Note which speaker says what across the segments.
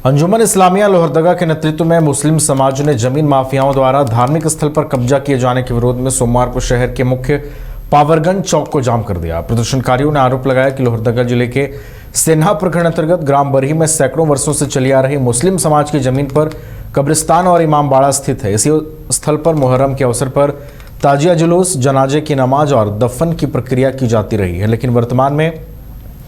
Speaker 1: अंजुमन इस्लामिया लोहरदगा के नेतृत्व में मुस्लिम समाज ने जमीन माफियाओं द्वारा धार्मिक स्थल पर कब्जा किए जाने के विरोध में सोमवार को शहर के मुख्य पावरगंज चौक को जाम कर दिया। प्रदर्शनकारियों ने आरोप लगाया कि लोहरदगा जिले के सेन्हा प्रखंड अंतर्गत ग्राम बरही में सैकड़ों वर्षों से चली आ रही मुस्लिम समाज की जमीन पर कब्रिस्तान और इमाम बाड़ा स्थित है। इसी स्थल पर मुहर्रम के अवसर पर ताजिया जुलूस, जनाजे की नमाज और दफन की प्रक्रिया की जाती रही है, लेकिन वर्तमान में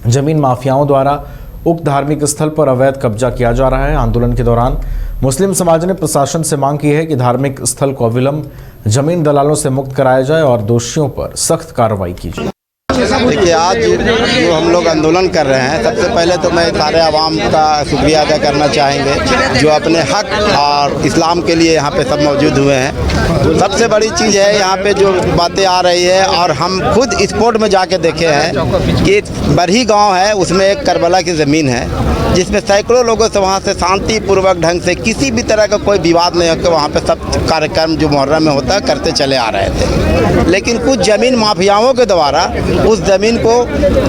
Speaker 1: जमीन माफियाओं द्वारा उक्त धार्मिक स्थल पर अवैध कब्जा किया जा रहा है। आंदोलन के दौरान मुस्लिम समाज ने प्रशासन से मांग की है कि धार्मिक स्थल को अविलंब जमीन दलालों से मुक्त कराया जाए और दोषियों पर सख्त कार्रवाई की जाए।
Speaker 2: देखिए, आज जो हम लोग आंदोलन कर रहे हैं, सबसे पहले तो मैं सारे आवाम का शुक्रिया अदा करना चाहेंगे जो अपने हक और इस्लाम के लिए यहाँ पे सब मौजूद हुए हैं। सबसे बड़ी चीज़ है यहाँ पे जो बातें आ रही है, और हम खुद स्पोर्ट में जाके देखे हैं कि बरही गांव है, उसमें एक करबला की ज़मीन है जिसमें सैकड़ों लोगों से वहाँ से शांतिपूर्वक ढंग से किसी भी तरह का कोई विवाद नहीं होकर वहाँ पे सब कार्यक्रम जो मुहर्रम में होता है करते चले आ रहे थे। लेकिन कुछ ज़मीन माफियाओं के द्वारा उस ज़मीन को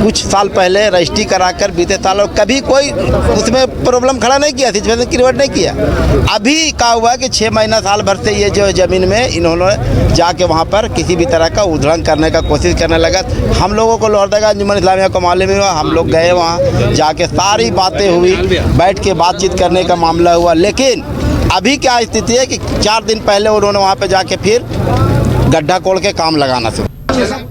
Speaker 2: कुछ साल पहले रजिस्ट्री कराकर बीते सालों कभी कोई उसमें प्रॉब्लम खड़ा नहीं किया, सिचुएशन क्रिएट नहीं किया। अभी क्या हुआ कि 6 महीना साल भर से ये जो ज़मीन में इन्होंने जाके वहाँ पर किसी भी तरह का उधड़न करने का कोशिश करने लगा। हम लोगों को लोहरदगा अंजुमन इस्लामिया को मालूम हुआ, हम लोग गए वहाँ जाके सारी बातें हुई, बैठ के बातचीत करने का मामला हुआ। लेकिन अभी क्या स्थिति है कि 4 दिन पहले उन्होंने वहाँ पे जाके फिर गड्ढा खोल के काम लगाना शुरू।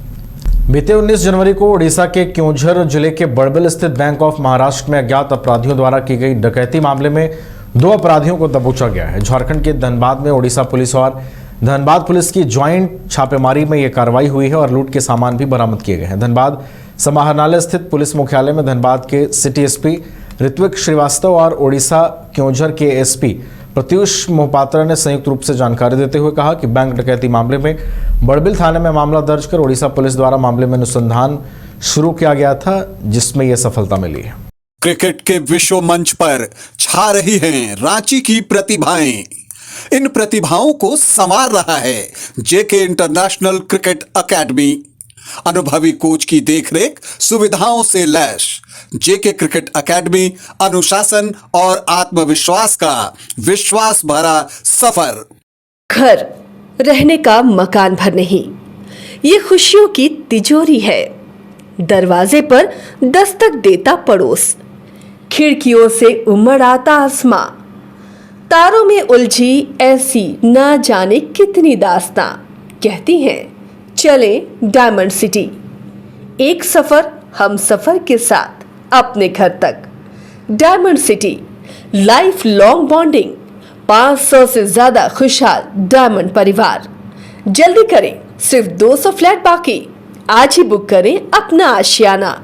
Speaker 1: बीते 19 जनवरी को ओडिशा के क्योंझर जिले के बड़बिल स्थित बैंक ऑफ महाराष्ट्र में अज्ञात अपराधियों द्वारा की गई डकैती मामले में 2 अपराधियों को दबोचा गया है। झारखंड के धनबाद में ओडिशा पुलिस और धनबाद पुलिस की ज्वाइंट छापेमारी में यह कार्रवाई हुई है और लूट के सामान भी बरामद किए गए हैं। धनबाद समाहरणालय स्थित पुलिस मुख्यालय में धनबाद के सिटी एसपी ऋत्विक श्रीवास्तव और ओडिशा क्योंझर के एसपी प्रत्युष मोहपात्रा ने संयुक्त रूप से जानकारी देते हुए कहा कि बैंक डकैती मामले में बड़बिल थाने में मामला दर्ज कर ओडिशा पुलिस द्वारा मामले में अनुसंधान शुरू किया गया था, जिसमें यह सफलता मिली है।
Speaker 3: क्रिकेट के विश्व मंच पर छा रही हैं रांची की प्रतिभाएं। इन प्रतिभाओं को संवार रहा है जेके इंटरनेशनल क्रिकेट एकेडमी। अनुभवी कोच की देखरेख, सुविधाओं से लैस जेके क्रिकेट एकेडमी अनुशासन और आत्मविश्वास का विश्वास भरा सफर।
Speaker 4: घर रहने का मकान भर नहीं, ये खुशियों की तिजोरी है। दरवाजे पर दस्तक देता पड़ोस, खिड़कियों से उमड़ आता आसमां, तारों में उलझी ऐसी ना जाने कितनी दास्तां। कहती हैं चले डायमंड सिटी, एक सफर हम सफर के साथ अपने घर तक। Diamond city, life long bonding, 500 से ज्यादा खुशहाल डायमंड परिवार। जल्दी करें, सिर्फ 200 फ्लैट बाकी। आज ही बुक करें अपना आशियाना।